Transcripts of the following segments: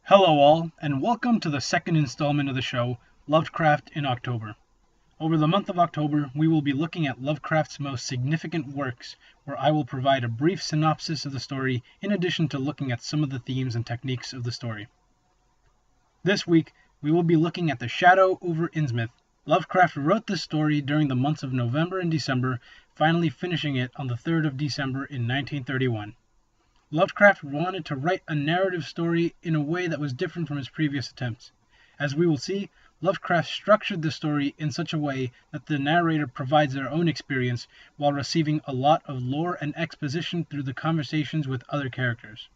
Hello all, and welcome to the second installment of the show, Lovecraft in October. Over the month of October, we will be looking at Lovecraft's most significant works, where I will provide a brief synopsis of the story in addition to looking at some of the themes and techniques of the story. This week, we will be looking at the Shadow Over Innsmouth. Lovecraft wrote this story during the months of November and December, finally finishing it on the 3rd of December in 1931. Lovecraft wanted to write a narrative story in a way that was different from his previous attempts. As we will see, Lovecraft structured the story in such a way that the narrator provides their own experience while receiving a lot of lore and exposition through the conversations with other characters.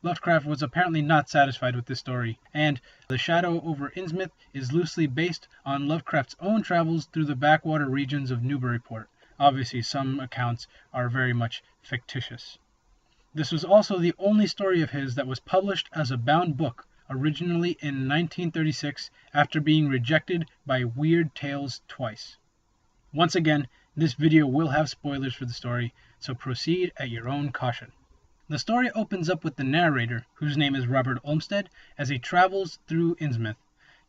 Lovecraft was apparently not satisfied with this story, and The Shadow Over Innsmouth is loosely based on Lovecraft's own travels through the backwater regions of Newburyport. Obviously, some accounts are very much fictitious. This was also the only story of his that was published as a bound book, originally in 1936 after being rejected by Weird Tales twice. Once again, this video will have spoilers for the story, so proceed at your own caution. The story opens up with the narrator, whose name is Robert Olmsted, as he travels through Innsmouth.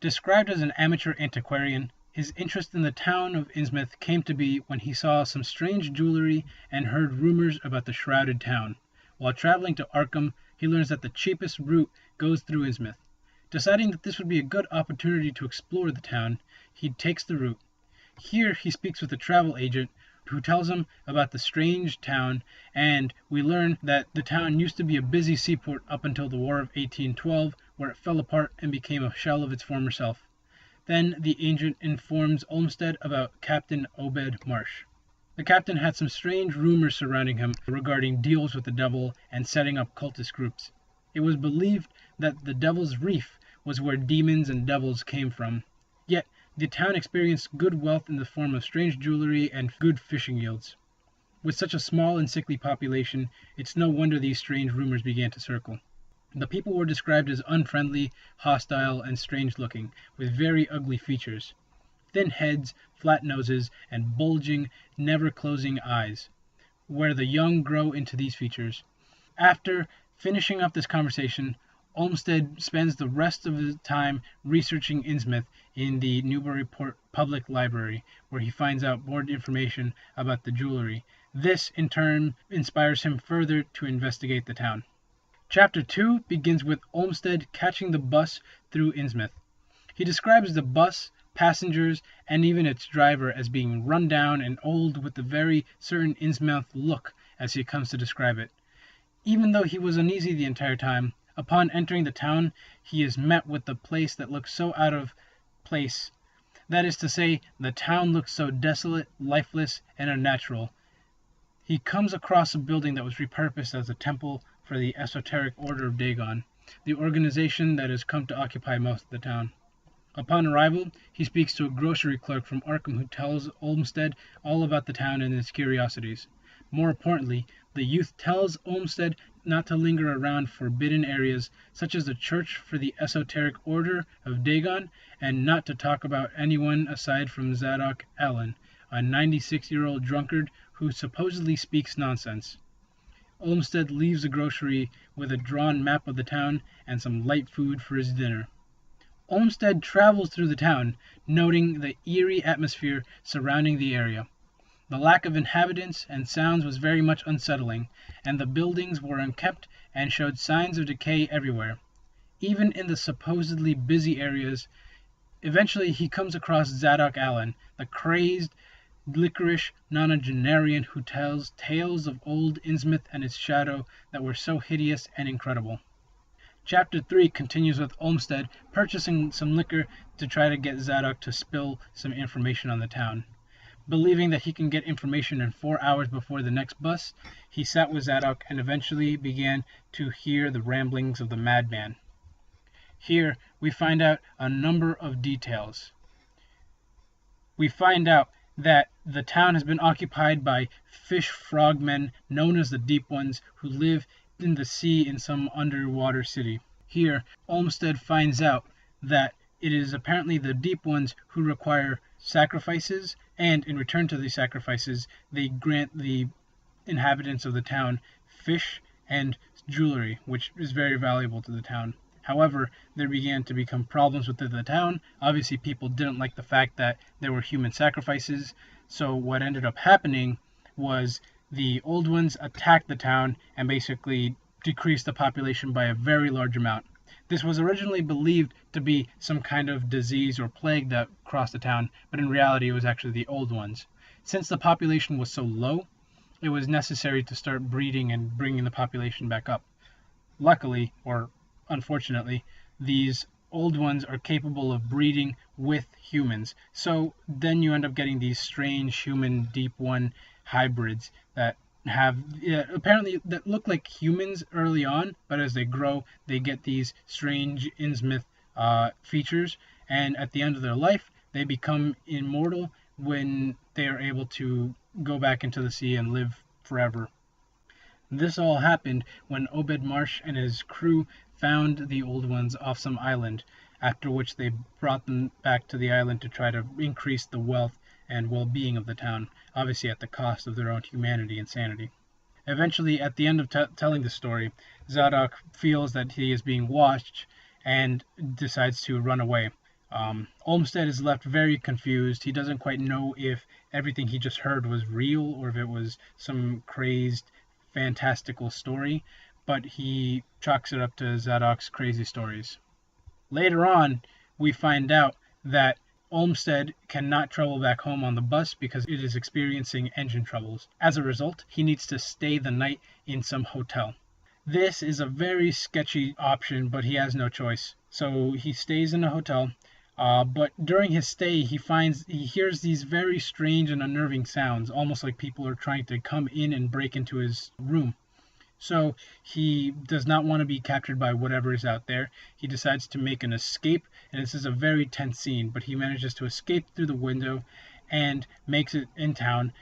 Described as an amateur antiquarian, his interest in the town of Innsmouth came to be when he saw some strange jewelry and heard rumors about the shrouded town. While traveling to Arkham, he learns that the cheapest route goes through Innsmouth. Deciding that this would be a good opportunity to explore the town, he takes the route. Here he speaks with a travel agent who tells him about the strange town, and we learn that the town used to be a busy seaport up until the War of 1812, where it fell apart and became a shell of its former self. Then the agent informs Olmsted about Captain Obed Marsh. The captain had some strange rumors surrounding him regarding deals with the devil and setting up cultist groups. It was believed that the Devil's Reef was where demons and devils came from. Yet, the town experienced good wealth in the form of strange jewelry and good fishing yields. With such a small and sickly population, it's no wonder these strange rumors began to circle. The people were described as unfriendly, hostile, and strange-looking, with very ugly features. Thin heads, flat noses, and bulging, never-closing eyes, where the young grow into these features. After finishing up this conversation, Olmsted spends the rest of his time researching Innsmouth in the Newburyport Public Library, where he finds out more information about the jewelry. This, in turn, inspires him further to investigate the town. Chapter 2 begins with Olmsted catching the bus through Innsmouth. He describes the bus, passengers, and even its driver as being run down and old with the very certain Innsmouth look, as he comes to describe it. Even though he was uneasy the entire time, upon entering the town he is met with the place that looks so out of place. That is to say, the town looks so desolate, lifeless, and unnatural. He comes across a building that was repurposed as a temple for the esoteric Order of Dagon, the organization that has come to occupy most of the town. Upon arrival, he speaks to a grocery clerk from Arkham who tells Olmsted all about the town and its curiosities. More importantly, the youth tells Olmsted not to linger around forbidden areas such as the Church for the Esoteric Order of Dagon, and not to talk about anyone aside from Zadok Allen, a 96-year-old drunkard who supposedly speaks nonsense. Olmsted leaves the grocery with a drawn map of the town and some light food for his dinner. Olmsted travels through the town, noting the eerie atmosphere surrounding the area. The lack of inhabitants and sounds was very much unsettling, and the buildings were unkempt and showed signs of decay everywhere, even in the supposedly busy areas. Eventually he comes across Zadok Allen, the crazed, licorice nonagenarian who tells tales of old Innsmouth and its shadow that were so hideous and incredible. Chapter 3 continues with Olmsted purchasing some liquor to try to get Zadok to spill some information on the town. Believing that he can get information in 4 hours before the next bus, he sat with Zadok and eventually began to hear the ramblings of the madman. Here we find out a number of details. We find out that the town has been occupied by fish frogmen known as the Deep Ones, who live in the sea in some underwater city. Here, Olmsted finds out that it is apparently the Deep Ones who require sacrifices, and in return to these sacrifices, they grant the inhabitants of the town fish and jewelry, which is very valuable to the town. However, there began to become problems within the town. Obviously, people didn't like the fact that there were human sacrifices. So what ended up happening was the old ones attacked the town and basically decreased the population by a very large amount. This was originally believed to be some kind of disease or plague that crossed the town, but in reality it was actually the old ones. Since the population was so low, it was necessary to start breeding and bringing the population back up. Luckily, or unfortunately, these old ones are capable of breeding with humans. So then you end up getting these strange human deep one hybrids that have apparently that look like humans early on, but as they grow, they get these strange Innsmouth features, and at the end of their life, they become immortal when they are able to go back into the sea and live forever. This all happened when Obed Marsh and his crew found the old ones off some island, after which they brought them back to the island to try to increase the wealth and well-being of the town, obviously at the cost of their own humanity and sanity. Eventually, at the end of telling the story, Zadok feels that he is being watched and decides to run away. Olmsted is left very confused. He doesn't quite know if everything he just heard was real or if it was some crazed, fantastical story, but he chalks it up to Zadok's crazy stories. Later on, we find out that Olmsted cannot travel back home on the bus because it is experiencing engine troubles. As a result, he needs to stay the night in some hotel. This is a very sketchy option, but he has no choice. So he stays in a hotel, but during his stay, he hears these very strange and unnerving sounds, almost like people are trying to come in and break into his room. So he does not want to be captured by whatever is out there. He decides to make an escape, and this is a very tense scene, but he manages to escape through the window and makes it in town,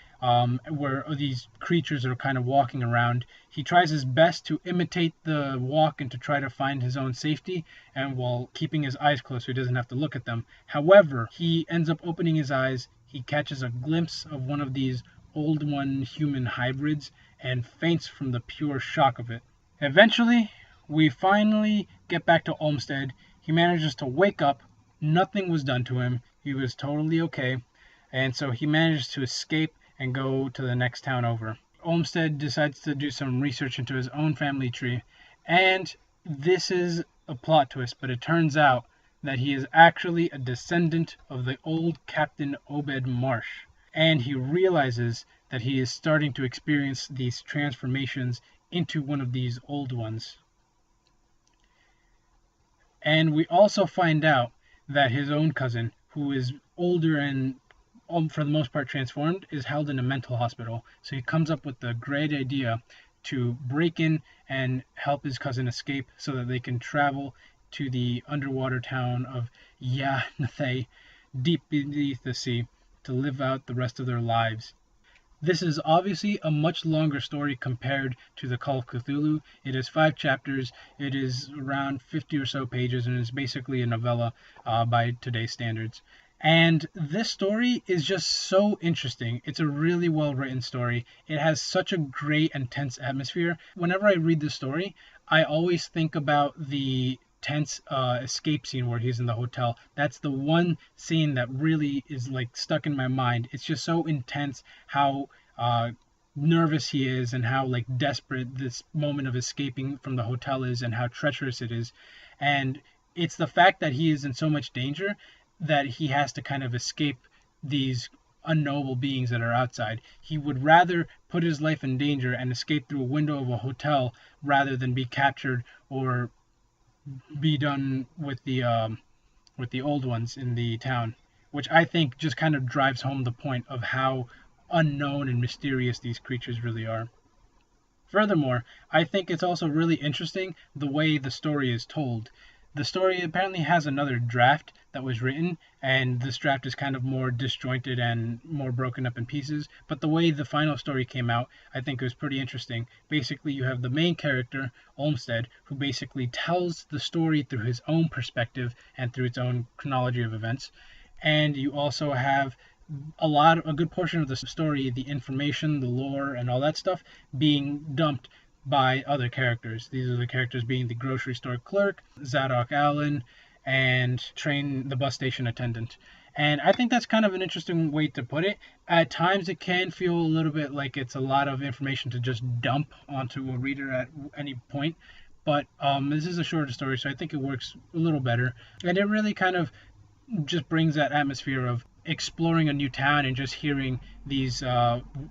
where these creatures are kind of walking around. He tries his best to imitate the walk and to try to find his own safety, and while keeping his eyes closed so he doesn't have to look at them. However, he ends up opening his eyes. He catches a glimpse of one of these old one human hybrids and faints from the pure shock of it. Eventually, we finally get back to Olmsted. He manages to wake up. Nothing was done to him. He was totally okay. And so he manages to escape and go to the next town over. Olmsted decides to do some research into his own family tree. And this is a plot twist, but it turns out that he is actually a descendant of the old Captain Obed Marsh. And he realizes that he is starting to experience these transformations into one of these old ones. And we also find out that his own cousin, who is older and for the most part transformed, is held in a mental hospital. So he comes up with the great idea to break in and help his cousin escape so that they can travel to the underwater town of Yanathai, deep beneath the sea, to live out the rest of their lives. This is obviously a much longer story compared to the Call of Cthulhu. It is 5 chapters, it is around 50 or so pages, and it's basically a novella by today's standards. And this story is just so interesting. It's a really well written story. It has such a great and tense atmosphere. Whenever I read this story, I always think about the tense escape scene where he's in the hotel. That's the one scene that really is like stuck in my mind. It's just so intense how nervous he is and how like desperate this moment of escaping from the hotel is and how treacherous it is. And it's the fact that he is in so much danger that he has to kind of escape these unknowable beings that are outside. He would rather put his life in danger and escape through a window of a hotel rather than be captured or be done with the old ones in the town, which I think just kind of drives home the point of how unknown and mysterious these creatures really are. Furthermore, I think it's also really interesting the way the story is told. The story apparently has another draft that was written, and this draft is kind of more disjointed and more broken up in pieces, but the way the final story came out, I think it was pretty interesting. Basically, you have the main character, Olmsted, who basically tells the story through his own perspective and through its own chronology of events, and you also have a good portion of the story, the information, the lore, and all that stuff being dumped by other characters. These are the characters being the grocery store clerk, Zadok Allen, and Train the bus station attendant. And I think that's kind of an interesting way to put it. At times, it can feel a little bit like it's a lot of information to just dump onto a reader at any point. But this is a shorter story, so I think it works a little better. And it really kind of just brings that atmosphere of exploring a new town and just hearing these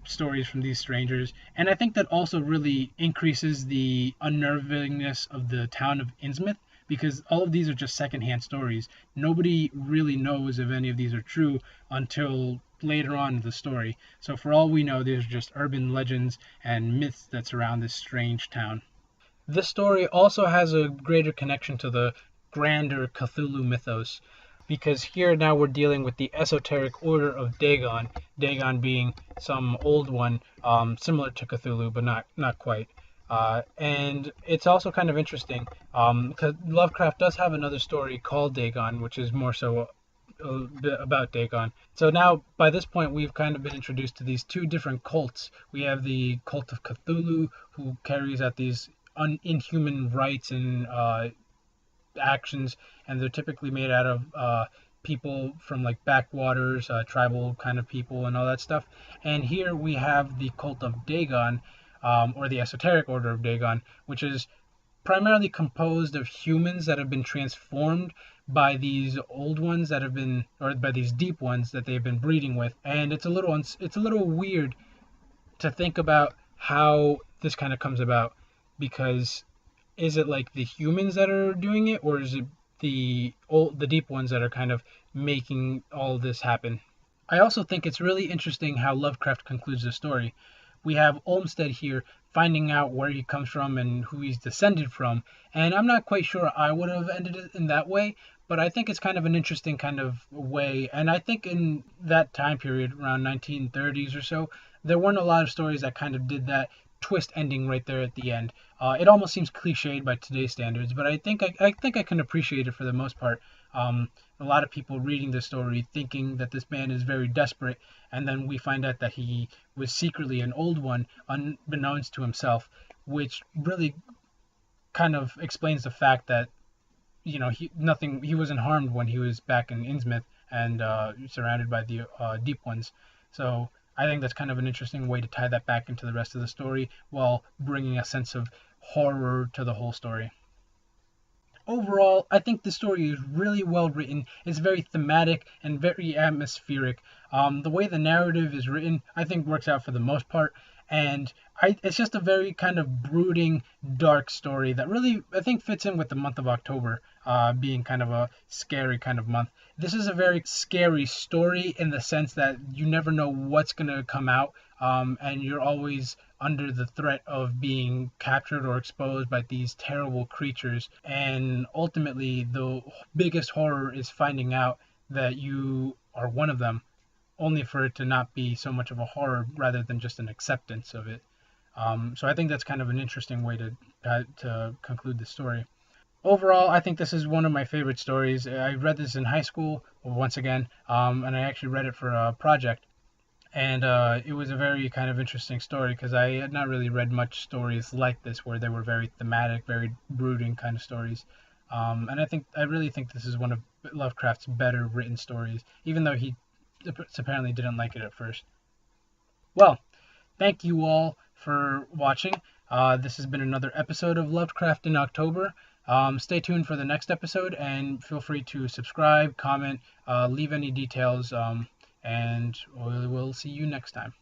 stories from these strangers. And I think that also really increases the unnervingness of the town of Innsmouth, because all of these are just secondhand stories. Nobody really knows if any of these are true until later on in the story. So for all we know, these are just urban legends and myths that surround this strange town. This story also has a greater connection to the grander Cthulhu mythos, because here now we're dealing with the esoteric order of Dagon, Dagon being some old one similar to Cthulhu, but not quite. And it's also kind of interesting because Lovecraft does have another story called Dagon, which is more so a bit about Dagon. So now, by this point, we've kind of been introduced to these two different cults. We have the cult of Cthulhu, who carries out these inhuman rites and actions, and they're typically made out of people from like backwaters, tribal kind of people, and all that stuff. And here we have the cult of Dagon, or the esoteric order of Dagon, which is primarily composed of humans that have been transformed by these old ones that have been, or by these deep ones that they've been breeding with. And it's a little weird to think about how this kind of comes about, because is it like the humans that are doing it, or is it the deep ones that are kind of making all this happen? I also think it's really interesting how Lovecraft concludes the story. We have Olmsted here finding out where he comes from and who he's descended from, and I'm not quite sure I would have ended it in that way, but I think it's kind of an interesting kind of way. And I think in that time period, around 1930s or so, there weren't a lot of stories that kind of did that twist ending right there at the end. It almost seems cliched by today's standards, but I think I can appreciate it for the most part. A lot of people reading the story thinking that this man is very desperate, and then we find out that he was secretly an old one, unbeknownst to himself, which really kind of explains the fact that he wasn't harmed when he was back in Innsmouth and surrounded by the deep ones. So I think that's kind of an interesting way to tie that back into the rest of the story while bringing a sense of horror to the whole story. Overall, I think the story is really well written. It's very thematic and very atmospheric. The way the narrative is written, I think, works out for the most part. And it's just a very kind of brooding, dark story that really, I think, fits in with the month of October, being kind of a scary kind of month. This is a very scary story in the sense that you never know what's going to come out, and you're always under the threat of being captured or exposed by these terrible creatures. And ultimately, the biggest horror is finding out that you are one of them, only for it to not be so much of a horror rather than just an acceptance of it. So I think that's kind of an interesting way to conclude the story. Overall, I think this is one of my favorite stories. I read this in high school, once again, and I actually read it for a project. And it was a very kind of interesting story because I had not really read much stories like this where they were very thematic, very brooding kind of stories. And I really think this is one of Lovecraft's better written stories, even though he apparently didn't like it at first. Well, thank you all for watching. This has been another episode of Lovecraft in October. Stay tuned for the next episode, and feel free to subscribe, comment, leave any details, and we'll see you next time.